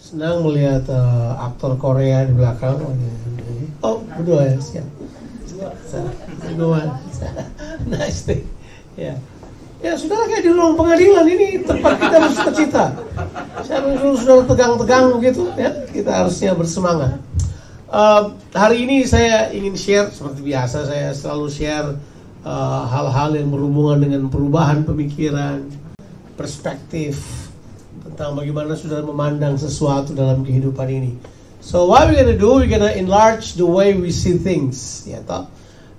Senang melihat aktor Korea di belakang. Oh, berdua ya, siap. Nice thing. Ya. Ya, saudara kayak di ruang pengadilan ini tempat kita bercita-cita. Saya harus saudara tegang-tegang begitu, ya. Kita harusnya bersemangat. Hari ini saya ingin share seperti biasa, saya selalu share hal-hal yang berhubungan dengan perubahan pemikiran, perspektif tentang bagaimana saudara memandang sesuatu dalam kehidupan ini. So what we're gonna do, we're gonna enlarge the way we see things, ya toh.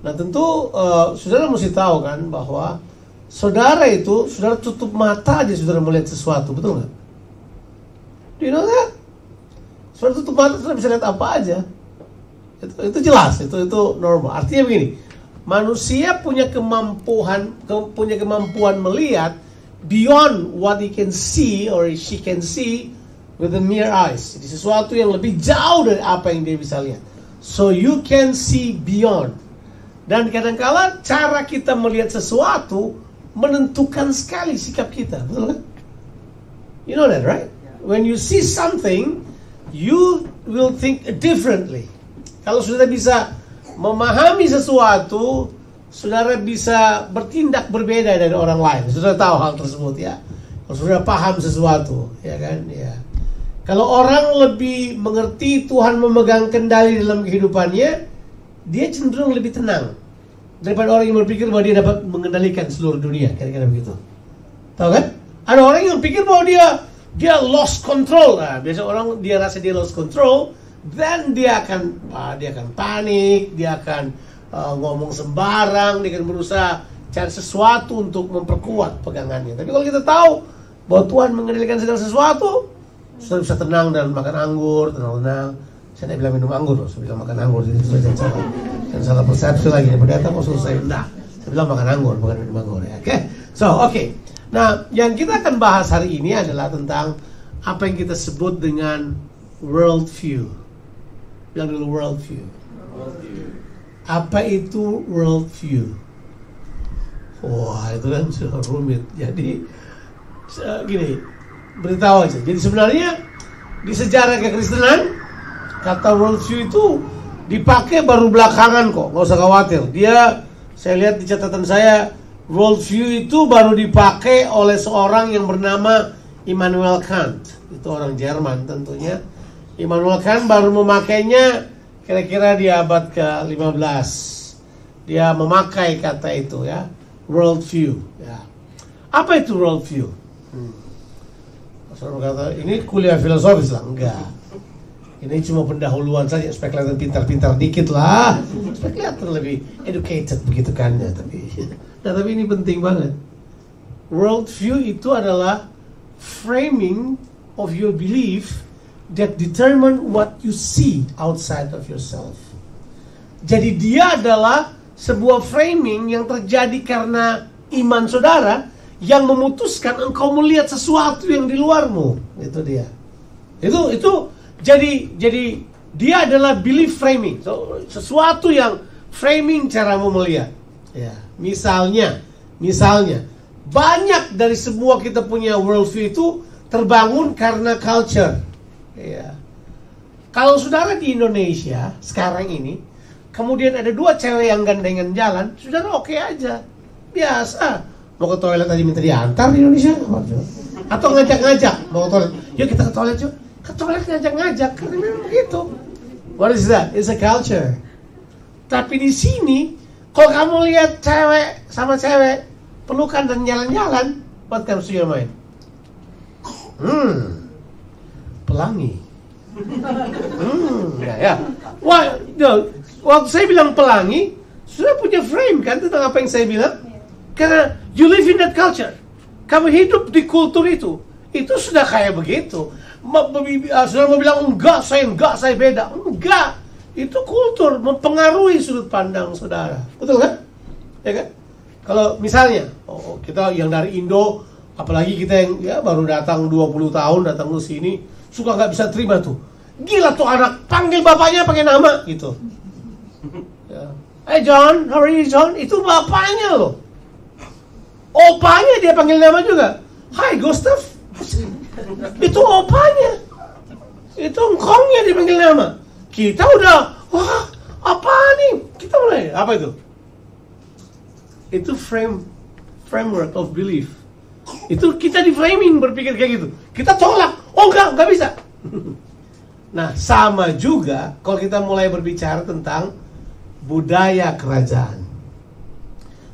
Nah tentu saudara mesti tahu kan bahwa saudara tutup mata aja saudara melihat sesuatu, betul nggak? Do you know that? Saudara tutup mata saudara bisa lihat apa aja. Itu jelas, itu normal. Artinya begini, manusia punya kemampuan melihat beyond what he can see or she can see with the mere eyes. Jadi sesuatu yang lebih jauh dari apa yang dia bisa lihat. So you can see beyond. Dan kadang-kala cara kita melihat sesuatu menentukan sekali sikap kita, betul kan? You know that, right? When you see something, you will think differently. Kalau saudara bisa memahami sesuatu, saudara bisa bertindak berbeda dari orang lain. Saudara tahu hal tersebut ya. Kalau saudara paham sesuatu, ya kan? Ya. Kalau orang lebih mengerti Tuhan memegang kendali dalam kehidupannya, dia cenderung lebih tenang daripada orang yang berpikir bahwa dia dapat mengendalikan seluruh dunia, kira-kira begitu. Tahu kan? Ada orang yang pikir bahwa dia lost control. Nah, biasa orang dia rasa dia lost control, then dia akan panik, dia akan ngomong sembarang, dia akan berusaha cari sesuatu untuk memperkuat pegangannya. Tapi kalau kita tahu bahwa Tuhan mengendalikan segala sesuatu, saudara bisa tenang dan makan anggur, tenang-tenang. Saya tidak bilang minum anggur, saya bilang makan anggur. Jadi itu jangan salah persepsi lagi. Pendeta kok suruh saya, nah, saya bilang makan anggur, bukan minum anggur ya. Oke. Nah, yang kita akan bahas hari ini adalah tentang apa yang kita sebut dengan world view. Bilang dulu world view. Apa itu world view? Wah, itu kan sudah rumit. Jadi gini, beritahu aja. Jadi sebenarnya di sejarah kekristenan kata world view itu dipakai baru belakangan kok, nggak usah khawatir. Saya lihat di catatan saya, world view itu baru dipakai oleh seorang yang bernama Immanuel Kant. Itu orang Jerman tentunya. Immanuel Kant baru memakainya kira-kira di abad ke-15. Dia memakai kata itu ya, world view. Ya. Apa itu world view? Saudara berkata, ini kuliah filosofis lah. Enggak. Ini cuma pendahuluan saja, supaya kelihatan pintar-pintar dikit lah. Supaya kelihatan lebih educated begitu kan ya. Tapi ini penting banget. World view itu adalah framing of your belief that determine what you see outside of yourself. Jadi dia adalah sebuah framing yang terjadi karena iman saudara yang memutuskan engkau melihat sesuatu yang di luarmu. Itu dia. Itu jadi dia adalah belief framing. So, sesuatu yang framing caramu melihat. Ya, misalnya banyak dari semua kita punya worldview itu terbangun karena culture. Ya. Kalau saudara di Indonesia sekarang ini, kemudian ada dua cewek yang gandengan jalan, saudara oke aja, biasa. Mau ke toilet aja minta diantar di Indonesia, atau ngajak-ngajak mau ke toilet, yuk kita ke toilet yuk. Ke toilet ngajak-ngajak, karena memang begitu. What is that? It's a culture. Tapi di sini, kalau kamu lihat cewek sama cewek pelukan dan jalan-jalan, what comes to your mind? Pelangi. Ya. Waktu saya bilang pelangi, sudah punya frame kan tentang apa yang saya bilang? Karena you live in that culture. Kamu hidup di kultur itu sudah kayak begitu. Saudara mau bilang enggak, saya beda. Enggak, itu kultur mempengaruhi sudut pandang saudara. Betul kan? Ya kan? Kalau misalnya kita yang dari Indo, apalagi kita yang ya baru datang 20 tahun datang ke sini, suka nggak bisa terima tuh. Gila tuh anak, panggil bapaknya pakai nama gitu. Ya. Hey John, how are you John? Itu bapaknya loh. Opanya dia panggil nama juga. Hai Gustav. Itu opanya. Itu engkongnya dipanggil nama. Kita udah, wah, apa nih? Kita mulai, apa itu? Itu framework of belief. Itu kita di framing berpikir kayak gitu. Kita tolak, oh enggak bisa. Nah, sama juga kalau kita mulai berbicara tentang budaya kerajaan.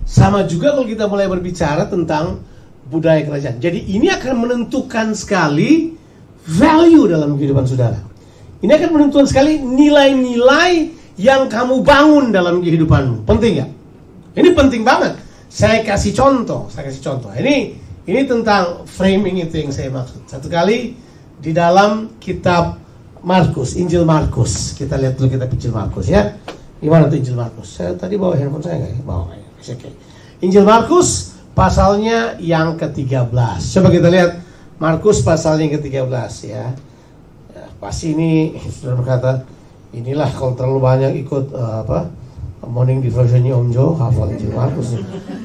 Sama juga kalau kita mulai berbicara tentang budaya kerajaan. Jadi ini akan menentukan sekali value dalam kehidupan saudara. Ini akan menentukan sekali nilai-nilai yang kamu bangun dalam kehidupanmu. Penting nggak? Ini penting banget. Saya kasih contoh. Ini tentang framing itu yang saya maksud. Satu kali di dalam kitab Markus, Injil Markus. Kita lihat dulu kitab Injil Markus ya. Gimana tuh Injil Markus? Saya tadi bawa handphone saya nggak? Bawa ya. Oke. Injil Markus pasalnya yang ke-13. Coba kita lihat Markus pasalnya yang ke-13 ya. Pasti ini sudah berkata, inilah kalau terlalu banyak ikut morning devotionnya Om Jo, hafal Injil Markus.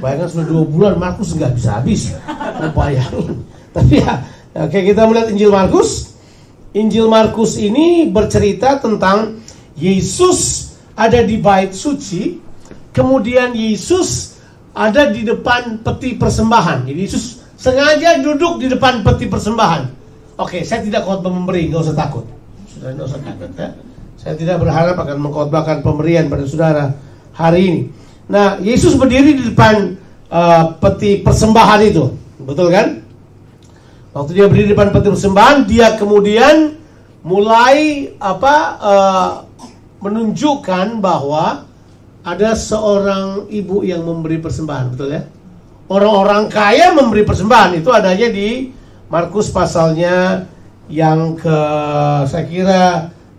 Bayangkan sudah 2 bulan Markus nggak bisa habis. Bayangin. Tapi ya, oke, kita melihat Injil Markus. Injil Markus ini bercerita tentang Yesus ada di bait suci, kemudian Yesus ada di depan peti persembahan. Jadi Yesus sengaja duduk di depan peti persembahan. Oke, saya tidak khotbah memberi, nggak usah takut. Sudah nggak usah takut ya. Saya tidak berharap akan mengkhotbahkan pemberian pada saudara hari ini. Nah, Yesus berdiri di depan peti persembahan itu, betul kan? Waktu dia berdiri di depan peti persembahan, dia kemudian mulai menunjukkan bahwa ada seorang ibu yang memberi persembahan, betul ya? Orang-orang kaya memberi persembahan, itu adanya di Markus pasalnya yang saya kira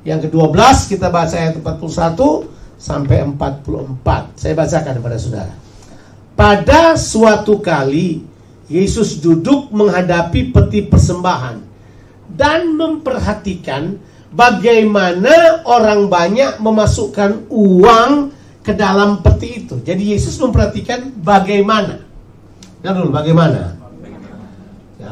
yang ke-12, kita baca ayat 41 sampai 44. Saya bacakan kepada saudara. Pada suatu kali Yesus duduk menghadapi peti persembahan dan memperhatikan bagaimana orang banyak memasukkan uang ke dalam peti itu. Jadi Yesus memperhatikan bagaimana. Nah dulu bagaimana?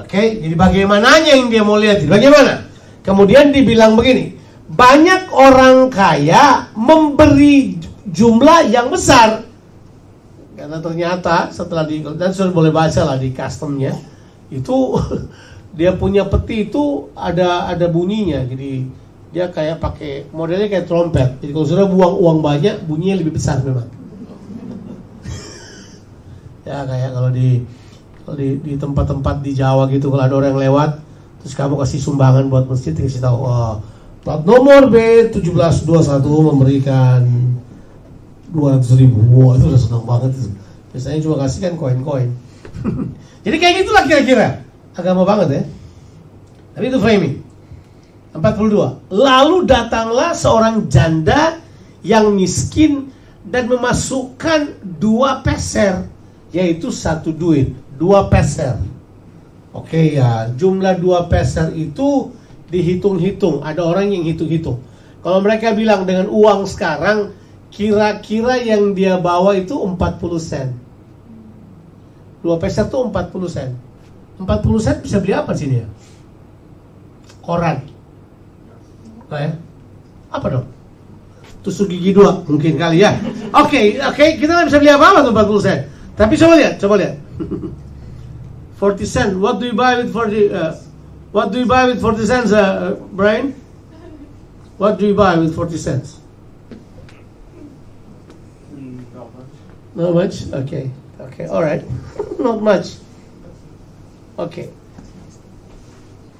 Oke, jadi bagaimananya yang dia mau lihat. Bagaimana? Kemudian dibilang begini, banyak orang kaya memberi jumlah yang besar. Karena ternyata setelah dan sudah boleh baca lah di customnya, itu dia punya peti itu ada bunyinya. Jadi dia kayak pakai modelnya kayak trompet. Jadi kalau sudah buang uang banyak, bunyinya lebih besar memang. Ya kayak kalau di tempat-tempat di Jawa gitu, kalau ada orang yang lewat terus kamu kasih sumbangan buat masjid, dikasih tahu, plat nomor B1721 memberikan 200.000. Wah, itu udah senang banget itu. Biasanya cuma kasih kan koin-koin. Jadi kayak gitulah kira-kira. Agama banget ya. Tapi itu framing. 42. Lalu datanglah seorang janda yang miskin dan memasukkan 2 peser, yaitu 1 duit. 2 peser. Oke ya, jumlah 2 peser itu dihitung-hitung. Ada orang yang hitung-hitung. Kalau mereka bilang dengan uang sekarang, kira-kira yang dia bawa itu 40 sen. 2 peser itu 40 sen. 40 sen bisa beli apa sih dia? Koran. Nah, ya? Apa dong? Tusuk gigi 2 mungkin kali ya. Oke, kita nggak bisa beli apa-apa tuh 40 sen. Tapi coba lihat. 40 cent. What do you buy with 40? What do you buy with 40 cents, Brian? What do you buy with 40 cents? Not much. Okay. Alright. Not much. Okay.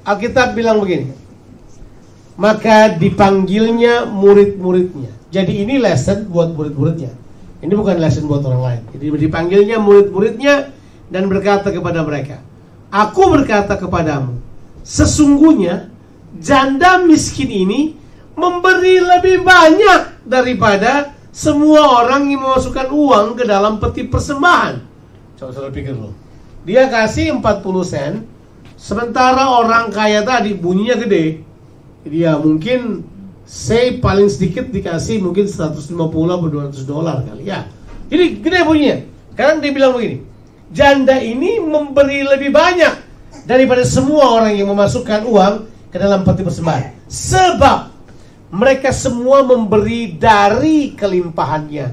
Alkitab bilang begini. Maka dipanggilnya murid-muridnya. Jadi ini lesson buat murid-muridnya. Ini bukan lesson buat orang lain. Jadi dipanggilnya murid-muridnya dan berkata kepada mereka, aku berkata kepadamu, sesungguhnya janda miskin ini memberi lebih banyak daripada semua orang yang memasukkan uang ke dalam peti persembahan. Coba saudara pikir loh. Dia kasih 40 sen, sementara orang kaya tadi bunyinya gede. Dia mungkin paling sedikit dikasih mungkin 150 atau 200 dolar kali ya. Jadi gede bunyinya. Sekarang dia bilang begini, janda ini memberi lebih banyak daripada semua orang yang memasukkan uang ke dalam peti persembahan. Sebab mereka semua memberi dari kelimpahannya,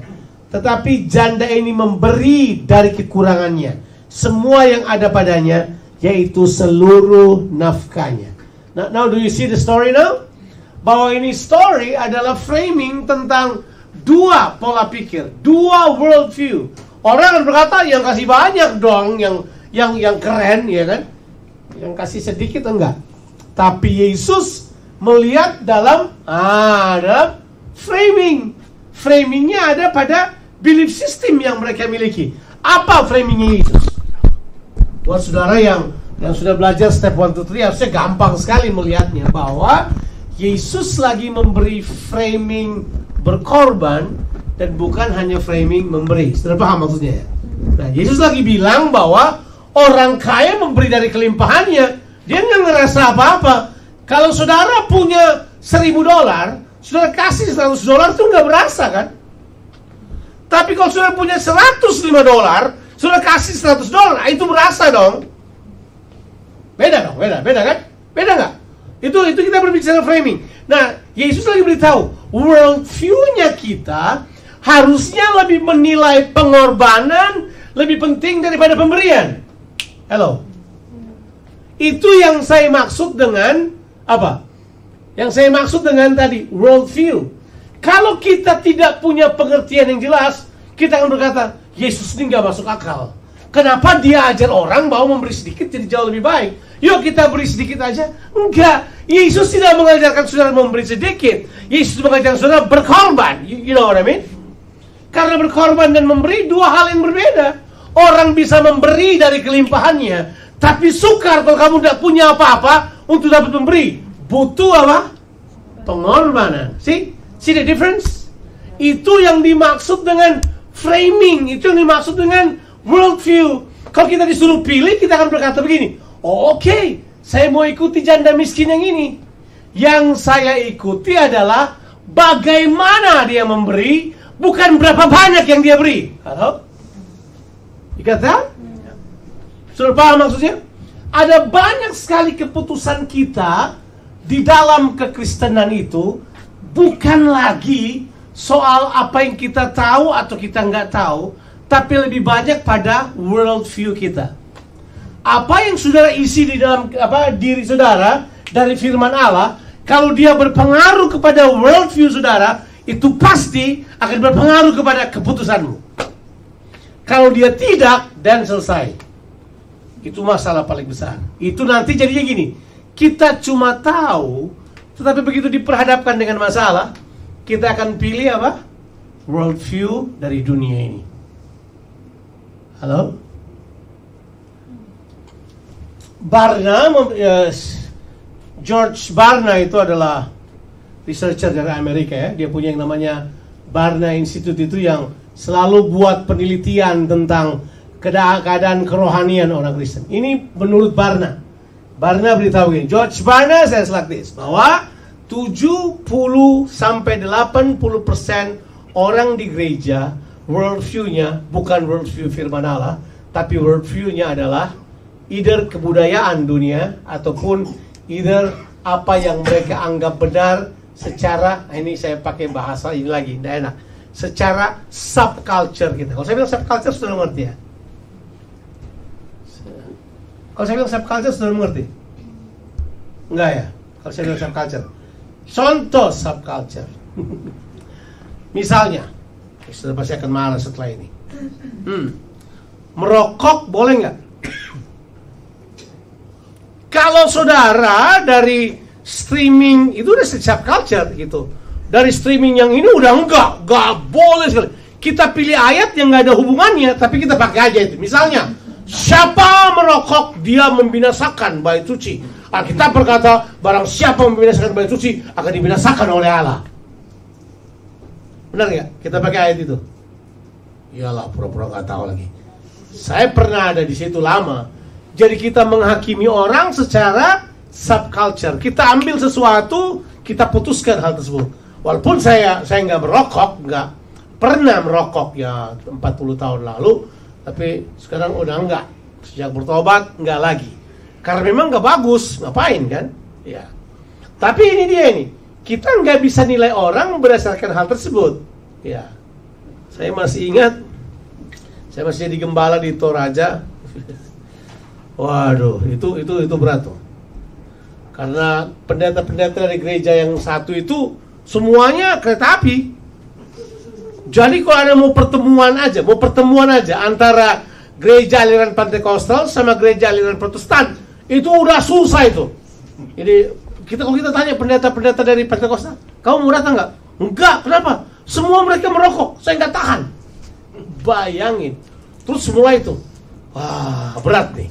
tetapi janda ini memberi dari kekurangannya, semua yang ada padanya, yaitu seluruh nafkahnya. Now do you see the story now? Bahwa ini story adalah framing tentang dua pola pikir, dua worldview. Orang akan berkata, yang kasih banyak dong, yang keren, ya kan? Yang kasih sedikit enggak. Tapi Yesus melihat dalam framingnya ada pada belief system yang mereka miliki. Apa framingnya Yesus? Buat saudara yang sudah belajar step 1, 2, 3 harusnya gampang sekali melihatnya, bahwa Yesus lagi memberi framing berkorban dan bukan hanya framing memberi. Sudah paham maksudnya ya? Nah, Yesus lagi bilang bahwa orang kaya memberi dari kelimpahannya, dia nggak ngerasa apa-apa. Kalau saudara punya $1.000, saudara kasih $100 itu nggak berasa kan? Tapi kalau saudara punya $105, saudara kasih $100, itu berasa dong. Beda dong, beda kan? Beda nggak? Itu kita berbicara framing. Nah, Yesus lagi beritahu, worldview-nya kita harusnya lebih menilai pengorbanan lebih penting daripada pemberian. Hello. Itu yang saya maksud dengan apa? Yang saya maksud dengan tadi, worldview. Kalau kita tidak punya pengertian yang jelas, kita akan berkata, Yesus ini gak masuk akal. Kenapa dia ajar orang bahwa memberi sedikit jadi jauh lebih baik? Yuk kita beri sedikit aja. Enggak, Yesus tidak mengajarkan saudara memberi sedikit. Yesus mengajarkan saudara berkorban. You know what I mean? Karena berkorban dan memberi dua hal yang berbeda. Orang bisa memberi dari kelimpahannya, tapi sukar kalau kamu tidak punya apa-apa untuk dapat memberi. Butuh apa? Pengorbanan. See the difference? Itu yang dimaksud dengan framing. Itu yang dimaksud dengan worldview. Kalau kita disuruh pilih, kita akan berkata begini, oke, saya mau ikuti janda miskin yang ini. Yang saya ikuti adalah bagaimana dia memberi, bukan berapa banyak yang dia beri. Halo? Dikata? Sudah paham maksudnya? Ada banyak sekali keputusan kita di dalam kekristenan itu bukan lagi soal apa yang kita tahu atau kita nggak tahu, tapi lebih banyak pada worldview kita. Apa yang saudara isi di dalam diri saudara dari firman Allah, kalau dia berpengaruh kepada worldview saudara, itu pasti akan berpengaruh kepada keputusanmu. Kalau dia tidak, dan selesai. Itu masalah paling besar. Itu nanti jadinya gini, kita cuma tahu, tetapi begitu diperhadapkan dengan masalah, kita akan pilih apa? Worldview dari dunia ini. Halo? George Barna itu adalah researcher dari Amerika ya. Dia punya yang namanya Barna Institute itu yang selalu buat penelitian tentang keadaan kerohanian orang Kristen. Ini menurut Barna. Barna beritahu gini, George Barna says like this, bahwa 70-80% orang di gereja worldview-nya bukan worldview firman Allah, tapi worldview-nya adalah either kebudayaan dunia ataupun either apa yang mereka anggap benar secara, ini saya pakai bahasa ini lagi, tidak enak, secara subculture kita. Kalau saya bilang subculture sudah mengerti ya? Kalau saya bilang subculture sudah mengerti? Enggak ya? Kalau saya bilang subculture, contoh subculture. Misalnya, sudah pasti akan marah setelah ini. Merokok boleh nggak? Kalau saudara dari streaming itu udah subculture gitu. Dari streaming yang ini udah nggak boleh sekali. Kita pilih ayat yang nggak ada hubungannya, tapi kita pakai aja itu. Misalnya, siapa merokok dia membinasakan bait suci. Alkitab berkata, barang siapa membinasakan bait suci akan dibinasakan oleh Allah. Benar nggak? Kita pakai ayat itu. Iyalah, pura-pura nggak tahu lagi. Saya pernah ada di situ lama. Jadi kita menghakimi orang secara subculture. Kita ambil sesuatu, kita putuskan hal tersebut. Walaupun saya nggak merokok, nggak pernah merokok ya 40 tahun lalu, tapi sekarang udah nggak. Sejak bertobat nggak lagi. Karena memang nggak bagus, ngapain kan? Ya. Tapi ini dia ini, kita nggak bisa nilai orang berdasarkan hal tersebut. Ya, saya masih ingat, saya masih jadi gembala di Toraja. Waduh, itu berat tuh. Karena pendeta-pendeta dari gereja yang satu itu semuanya kereta api. Jadi kalau ada mau pertemuan aja antara gereja aliran Pentakosta sama gereja aliran Protestan, itu udah susah itu. Jadi kalau kita tanya pendeta-pendeta dari Pentakosta, kamu mau datang nggak? Enggak, kenapa? Semua mereka merokok, saya nggak tahan. Bayangin. Terus semua itu, wah berat nih.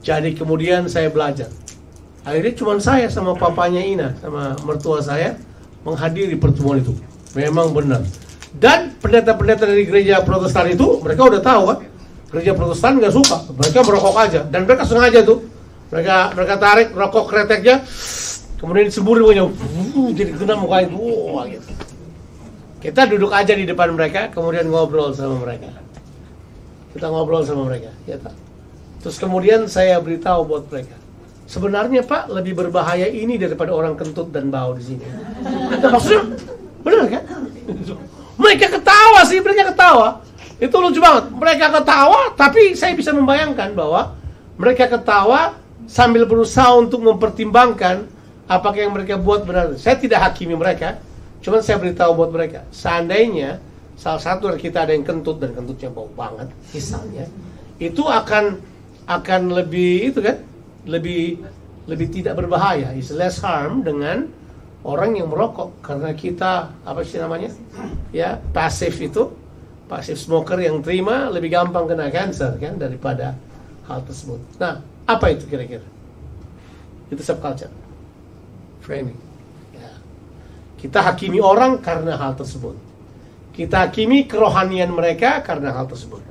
Jadi kemudian saya belajar. Akhirnya cuma saya sama papanya Ina, sama mertua saya menghadiri pertemuan itu. Memang benar. Dan pendeta-pendeta dari gereja Protestan itu, mereka udah tahu kan, gereja Protestan nggak suka, mereka merokok aja. Dan mereka sengaja tuh, mereka tarik rokok kreteknya, kemudian disembur mukanya, jadi kena mukanya, gitu. Kita duduk aja di depan mereka, kemudian ngobrol sama mereka. Kita ngobrol sama mereka, ya tak? Terus kemudian saya beritahu buat mereka, sebenarnya Pak lebih berbahaya ini daripada orang kentut dan bau di sini. Nah, maksudnya benar kan? Mereka ketawa sih, mereka ketawa. Itu lucu banget. Mereka ketawa, tapi saya bisa membayangkan bahwa mereka ketawa sambil berusaha untuk mempertimbangkan apakah yang mereka buat benar. Saya tidak hakimi mereka, cuman saya beritahu buat mereka, seandainya salah satu dari kita ada yang kentut dan kentutnya bau banget, misalnya, itu akan lebih itu kan, lebih tidak berbahaya, is less harm dengan orang yang merokok, karena kita apa sih namanya, ya pasif smoker yang terima lebih gampang kena cancer kan daripada hal tersebut. Nah, apa itu kira-kira? Itu subculture framing. Ya. Kita hakimi orang karena hal tersebut. Kita hakimi kerohanian mereka karena hal tersebut.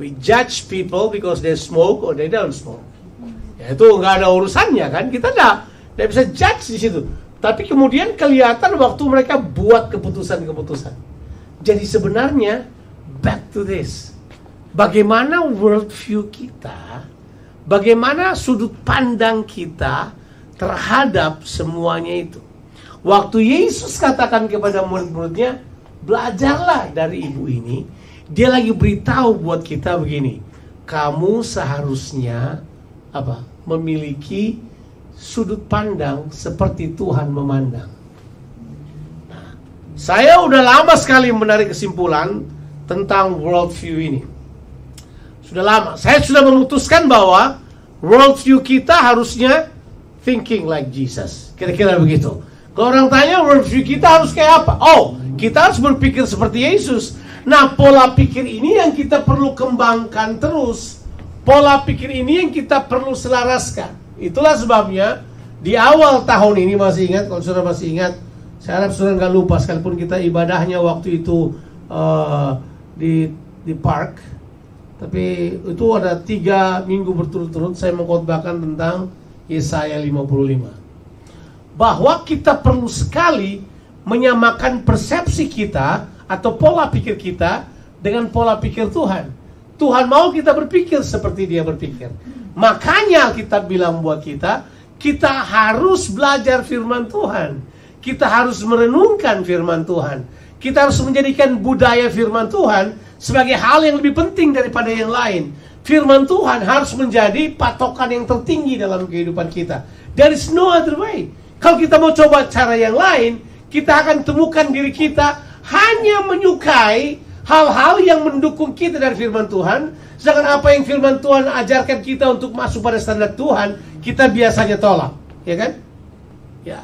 We judge people because they smoke or they don't smoke. Ya, itu nggak ada urusannya kan, kita nggak bisa judge di situ. Tapi kemudian kelihatan waktu mereka buat keputusan-keputusan. Jadi sebenarnya back to this, bagaimana worldview kita, bagaimana sudut pandang kita terhadap semuanya itu. Waktu Yesus katakan kepada murid-muridnya, belajarlah dari ibu ini. Dia lagi beritahu buat kita begini, kamu seharusnya memiliki sudut pandang seperti Tuhan memandang. Nah, saya udah lama sekali menarik kesimpulan tentang worldview ini. Sudah lama. Saya sudah memutuskan bahwa worldview kita harusnya thinking like Jesus. Kira-kira begitu. Kalau orang tanya worldview kita harus kayak apa? Oh, kita harus berpikir seperti Yesus. Nah, pola pikir ini yang kita perlu kembangkan terus. Pola pikir ini yang kita perlu selaraskan. Itulah sebabnya di awal tahun ini, masih ingat, kalau saudara masih ingat, saya harap saudara nggak lupa, sekalipun kita ibadahnya waktu itu di park, tapi itu ada 3 minggu berturut-turut saya mengkhotbahkan tentang Yesaya 55. Bahwa kita perlu sekali menyamakan persepsi kita atau pola pikir kita dengan pola pikir Tuhan. Tuhan mau kita berpikir seperti Dia berpikir. Makanya Alkitab bilang buat kita harus belajar firman Tuhan. Kita harus merenungkan firman Tuhan. Kita harus menjadikan budaya firman Tuhan sebagai hal yang lebih penting daripada yang lain. Firman Tuhan harus menjadi patokan yang tertinggi dalam kehidupan kita. There is no other way. Kalau kita mau coba cara yang lain, kita akan temukan diri kita hanya menyukai hal-hal yang mendukung kita dari firman Tuhan. Sedangkan apa yang firman Tuhan ajarkan kita untuk masuk pada standar Tuhan, kita biasanya tolak, ya kan? Ya.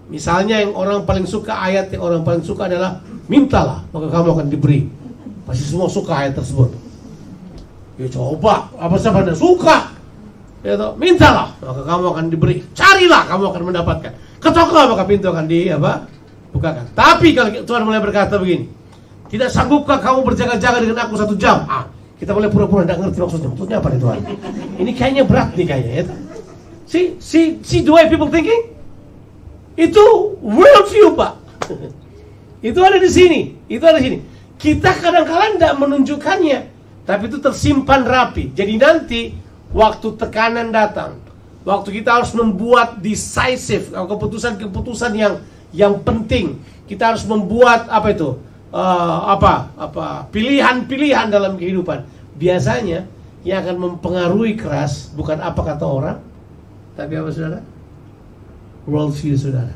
Misalnya yang orang paling suka, ayat yang orang paling suka adalah mintalah, maka kamu akan diberi. Pasti semua suka ayat tersebut. Ya coba, apa siapa yang suka? Ya toh, mintalah, maka kamu akan diberi. Carilah, kamu akan mendapatkan. Ketoklah, maka pintu akan bukakan. Tapi kalau Tuhan mulai berkata begini, tidak sanggupkah kamu berjaga-jaga dengan aku 1 jam? Kita boleh pura-pura tidak ngerti maksudnya. Maksudnya apa nih Tuhan? Ini kayaknya berat nih kayaknya. Ya? See the way people thinking? Itu worldview, Pak. Itu ada di sini. Kita kadang-kadang tidak menunjukkannya, tapi itu tersimpan rapi. Jadi nanti waktu tekanan datang, Waktu kita harus membuat decisive, keputusan-keputusan yang penting. Kita harus membuat pilihan-pilihan dalam kehidupan. Biasanya yang akan mempengaruhi keras bukan apa kata orang, tapi apa saudara? Worldview saudara.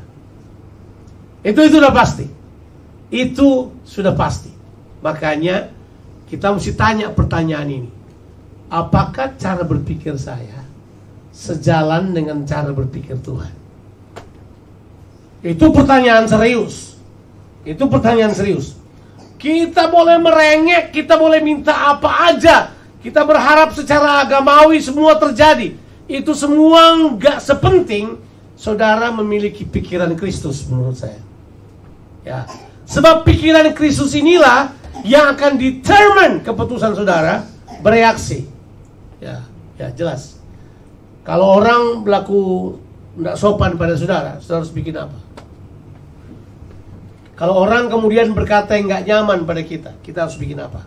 Itu sudah pasti. Itu sudah pasti. Makanya kita mesti tanya pertanyaan ini. Apakah cara berpikir saya sejalan dengan cara berpikir Tuhan? Itu pertanyaan serius. Itu pertanyaan serius. Kita boleh merengek, kita boleh minta apa aja, kita berharap secara agamawi semua terjadi. Itu semua nggak sepenting saudara memiliki pikiran Kristus menurut saya. Ya, sebab pikiran Kristus inilah yang akan determine keputusan saudara bereaksi. Ya, jelas. Kalau orang berlaku tidak sopan pada saudara, saudara harus bikin apa? Kalau orang kemudian berkata yang nggak nyaman pada kita, kita harus bikin apa?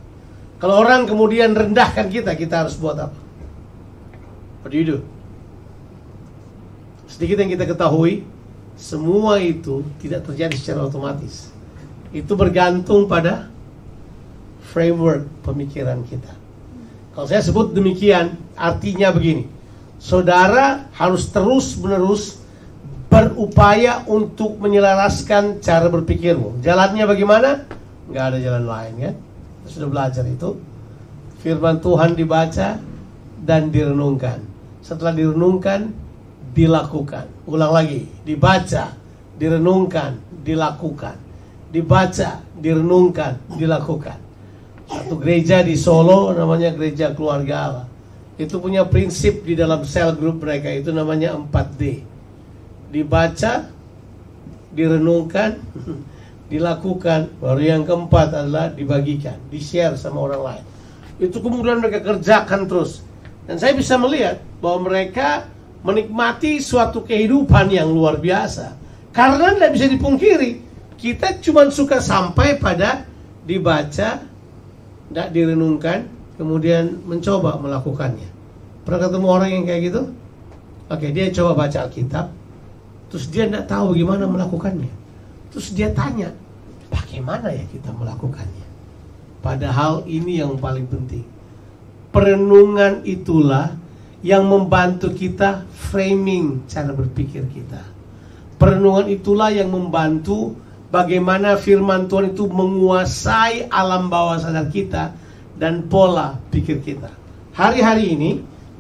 Kalau orang kemudian rendahkan kita, kita harus buat apa? What do you do? Sedikit yang kita ketahui, semua itu tidak terjadi secara otomatis. Itu bergantung pada framework pemikiran kita. Kalau saya sebut demikian, artinya begini. Saudara harus terus-menerus berupaya untuk menyelaraskan cara berpikirmu. Jalannya bagaimana? Nggak ada jalan lain kan? Kita sudah belajar itu. Firman Tuhan dibaca dan direnungkan. Setelah direnungkan, dilakukan. Ulang lagi, dibaca, direnungkan, dilakukan. Dibaca, direnungkan, dilakukan. Satu gereja di Solo namanya Gereja Keluarga Allah. Itu punya prinsip di dalam sel grup mereka, itu namanya 4D. Dibaca, direnungkan, dilakukan, baru yang keempat adalah dibagikan, di-share sama orang lain. Itu kemudian mereka kerjakan terus. Dan saya bisa melihat bahwa mereka menikmati suatu kehidupan yang luar biasa. Karena tidak bisa dipungkiri, kita cuma suka sampai pada dibaca, tidak direnungkan, kemudian mencoba melakukannya. Pernah ketemu orang yang kayak gitu? Oke, dia coba baca Alkitab, terus dia tidak tahu gimana melakukannya. Terus dia tanya, bagaimana ya kita melakukannya? Padahal ini yang paling penting. Perenungan itulah yang membantu kita framing cara berpikir kita. Perenungan itulah yang membantu bagaimana firman Tuhan itu menguasai alam bawah sadar kita dan pola pikir kita. Hari-hari ini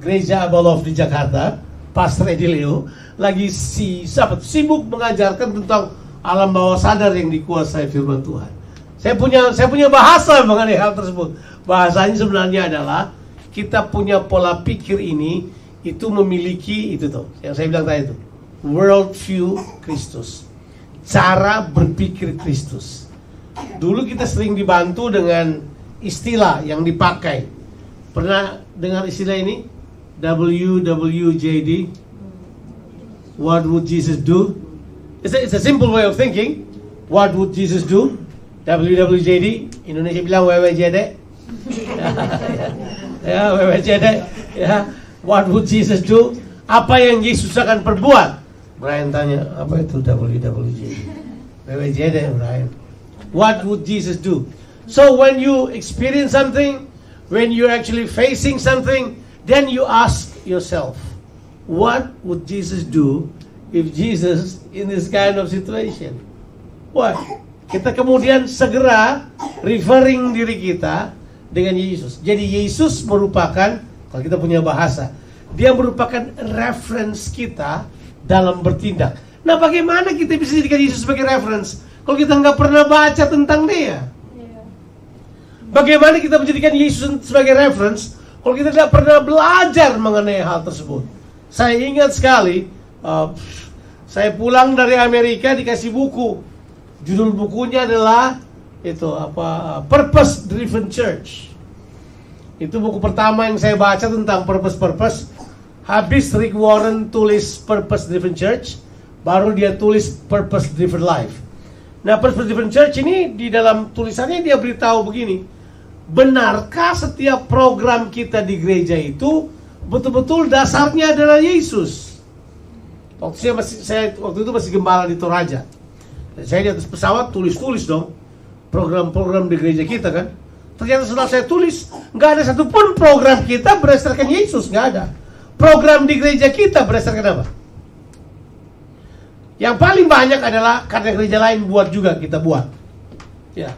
Gereja Abalof di Jakarta, Pastor Edileo lagi sibuk mengajarkan tentang alam bawah sadar yang dikuasai firman Tuhan. Saya punya bahasa mengenai hal tersebut. Bahasanya sebenarnya adalah kita punya pola pikir ini itu memiliki itu tuh yang saya bilang tadi itu, worldview Kristus, cara berpikir Kristus. Dulu kita sering dibantu dengan istilah yang dipakai. Pernah dengar istilah ini? WWJD. What would Jesus do? It's a simple way of thinking. What would Jesus do? WWJD. Indonesia bilang WWJD. Ya, WWJD. Ya, what would Jesus do? Apa yang Yesus akan perbuat? Brian tanya, apa itu WWJD? WWJD, Brian. What would Jesus do? So when you experience something, when you're actually facing something, then you ask yourself, what would Jesus do if Jesus in this kind of situation? What? Kita kemudian segera referring diri kita dengan Yesus. Jadi Yesus merupakan, kalau kita punya bahasa, dia merupakan reference kita dalam bertindak. Nah, bagaimana kita bisa jadikan Yesus sebagai reference kalau kita nggak pernah baca tentang dia? Bagaimana kita menjadikan Yesus sebagai reference kalau kita tidak pernah belajar mengenai hal tersebut? Saya ingat sekali, saya pulang dari Amerika dikasih buku. Judul bukunya adalah Purpose Driven Church. Itu buku pertama yang saya baca tentang purpose. Habis Rick Warren tulis Purpose Driven Church, baru dia tulis Purpose Driven Life. Nah, Purpose Driven Church ini di dalam tulisannya dia beritahu begini, benarkah setiap program kita di gereja itu betul-betul dasarnya adalah Yesus? Waktu itu masih gembala di Toraja. Dan saya di atas pesawat tulis dong program-program di gereja kita kan. Ternyata setelah saya tulis, nggak ada satupun program kita berdasarkan Yesus, nggak ada. Program di gereja kita berdasarkan apa? Yang paling banyak adalah karena gereja lain buat juga, kita buat. Ya,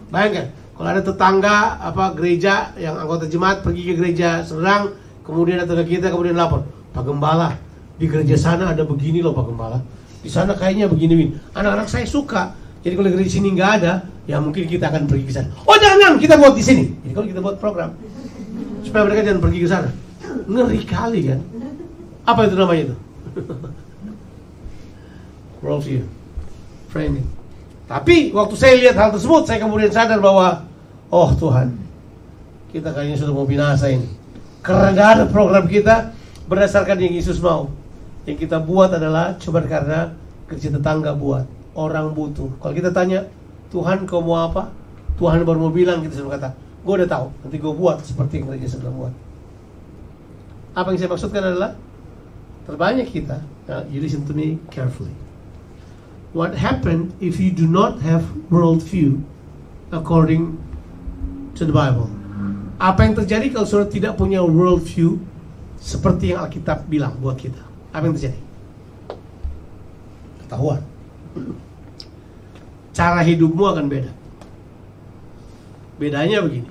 bayangkan kalau ada tetangga gereja yang anggota jemaat pergi ke gereja Serang, kemudian datang ke kita, kemudian lapor, Pak Gembala, di gereja sana ada begini loh Pak Gembala, di sana kayaknya begini. Anak-anak saya suka. Jadi kalau gereja sini nggak ada, ya mungkin kita akan pergi ke sana. Oh jangan, kita buat di sini. Jadi kalau kita buat program supaya mereka jangan pergi ke sana, ngeri kali kan? Apa itu namanya itu? Worldview, framing. Tapi waktu saya lihat hal tersebut, saya kemudian sadar bahwa, oh Tuhan, kita kayaknya sudah mau binasa ini. Karena nggak ada program kita berdasarkan yang Yesus mau. Yang kita buat adalah cuma karena kerja tetangga buat. Orang butuh. Kalau kita tanya, Tuhan kau mau apa? Tuhan baru mau bilang, kita sudah kata, gue udah tahu, nanti gue buat seperti yang gereja sebelah buat. Apa yang saya maksudkan adalah, terbanyak kita, you listen to me carefully. What happened if you do not have worldview according to the Bible? Apa yang terjadi kalau saudara tidak punya worldview seperti yang Alkitab bilang buat kita? Apa yang terjadi? Ketahuan. Cara hidupmu akan beda. Bedanya begini.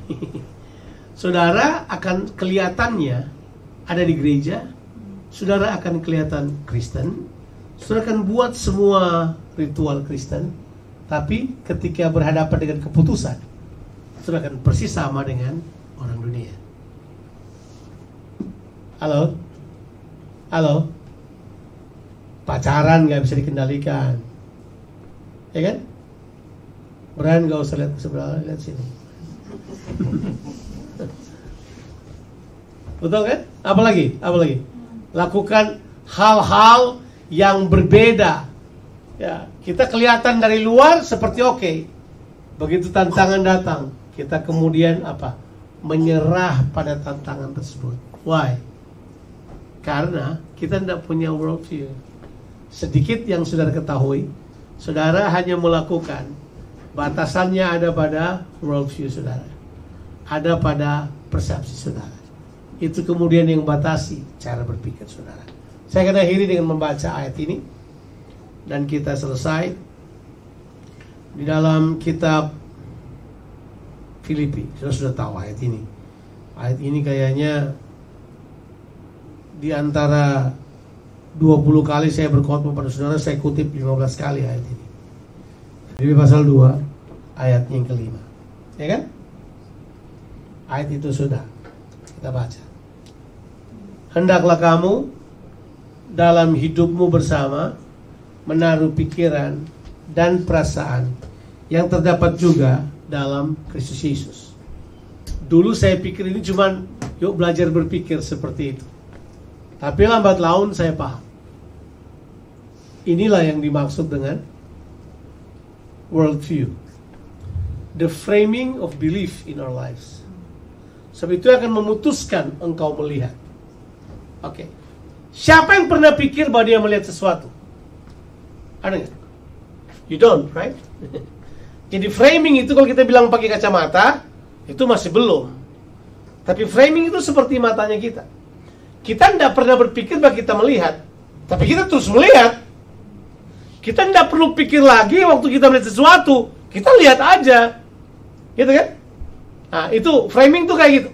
Saudara akan kelihatannya ada di gereja, saudara akan kelihatan Kristen, saudara akan buat semua ritual Kristen, tapi ketika berhadapan dengan keputusan, saudara akan persis sama dengan orang dunia. Halo? Pacaran gak bisa dikendalikan, ya kan? Brian gak usah lihat ke sebelah, lihat sini. Betul kan? Apalagi? Lakukan hal-hal yang berbeda. Ya, kita kelihatan dari luar seperti oke. Begitu tantangan datang, kita kemudian menyerah pada tantangan tersebut. Why? Karena kita tidak punya worldview. Sedikit yang saudara ketahui, saudara hanya melakukan, batasannya ada pada worldview saudara, ada pada persepsi saudara. Itu kemudian yang batasi cara berpikir saudara. Saya akan akhiri dengan membaca ayat ini, dan kita selesai di dalam kitab Filipi. Saudara sudah tahu ayat ini. Ayat ini kayaknya di antara 20 kali saya berkhotbah pada saudara, saya kutip 15 kali ayat ini. Filipi pasal 2 ayat yang kelima, ya kan? Ayat itu sudah kita baca. Hendaklah kamu dalam hidupmu bersama menaruh pikiran dan perasaan yang terdapat juga dalam Kristus Yesus. Dulu saya pikir ini cuman yuk belajar berpikir seperti itu. Tapi lambat laun saya paham. Inilah yang dimaksud dengan worldview. The framing of belief in our lives. Sebab itu akan memutuskan engkau melihat. Oke. Siapa yang pernah pikir bahwa dia melihat sesuatu? Ada nggak? You don't, right? Jadi framing itu kalau kita bilang pakai kacamata, itu masih belum. Tapi framing itu seperti matanya kita. Kita tidak pernah berpikir bahwa kita melihat, tapi kita terus melihat. Kita tidak perlu pikir lagi waktu kita melihat sesuatu, kita lihat aja, gitu kan? Nah, itu framing tuh kayak gitu.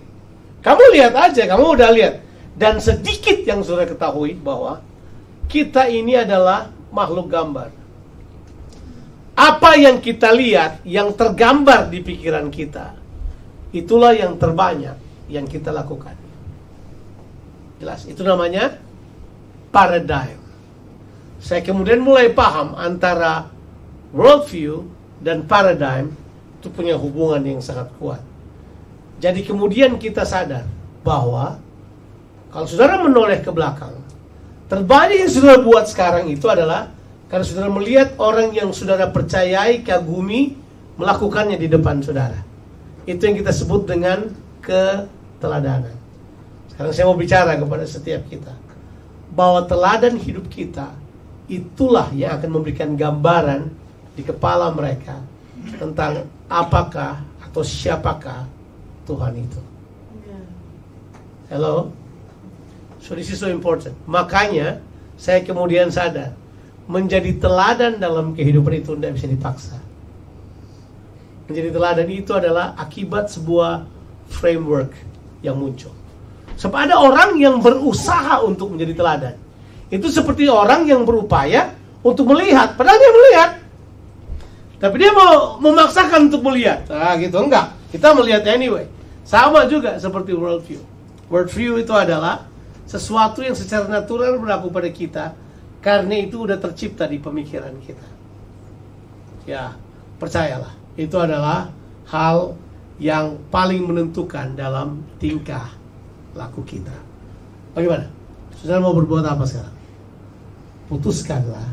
Kamu lihat aja, kamu udah lihat. Dan sedikit yang sudah ketahui bahwa kita ini adalah makhluk gambar. Apa yang kita lihat, yang tergambar di pikiran kita, itulah yang terbanyak yang kita lakukan. Jelas, itu namanya paradigm. Saya kemudian mulai paham antara worldview dan paradigm itu punya hubungan yang sangat kuat. Jadi kemudian kita sadar bahwa kalau saudara menoleh ke belakang, terbanyak yang saudara buat sekarang itu adalah karena saudara melihat orang yang saudara percayai, kagumi, melakukannya di depan saudara. Itu yang kita sebut dengan keteladanan. Sekarang saya mau bicara kepada setiap kita. bahwa teladan hidup kita itulah yang akan memberikan gambaran di kepala mereka tentang apakah atau siapakah Tuhan itu. Hello? So this is so important. Makanya saya kemudian sadar, menjadi teladan dalam kehidupan itu tidak bisa dipaksa. Menjadi teladan itu adalah akibat sebuah framework yang muncul. Sebab ada orang yang berusaha untuk menjadi teladan. Itu seperti orang yang berupaya untuk melihat, padahal dia melihat, tapi dia mau memaksakan untuk melihat. Nah gitu, enggak. Kita melihat anyway. Sama juga seperti worldview. Worldview itu adalah sesuatu yang secara natural berlaku pada kita karena itu udah tercipta di pemikiran kita. Ya, percayalah, itu adalah hal yang paling menentukan dalam tingkah laku kita. Bagaimana? Saudara mau berbuat apa sekarang? Putuskanlah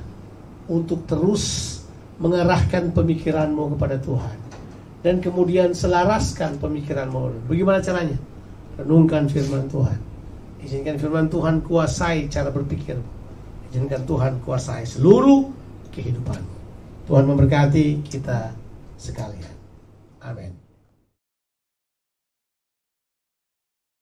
untuk terus mengarahkan pemikiranmu kepada Tuhan, dan kemudian selaraskan pemikiranmu. Bagaimana caranya? Renungkan firman Tuhan. Izinkan firman Tuhan kuasai cara berpikirmu. Izinkan Tuhan kuasai seluruh kehidupanmu. Tuhan memberkati kita sekalian. Amin.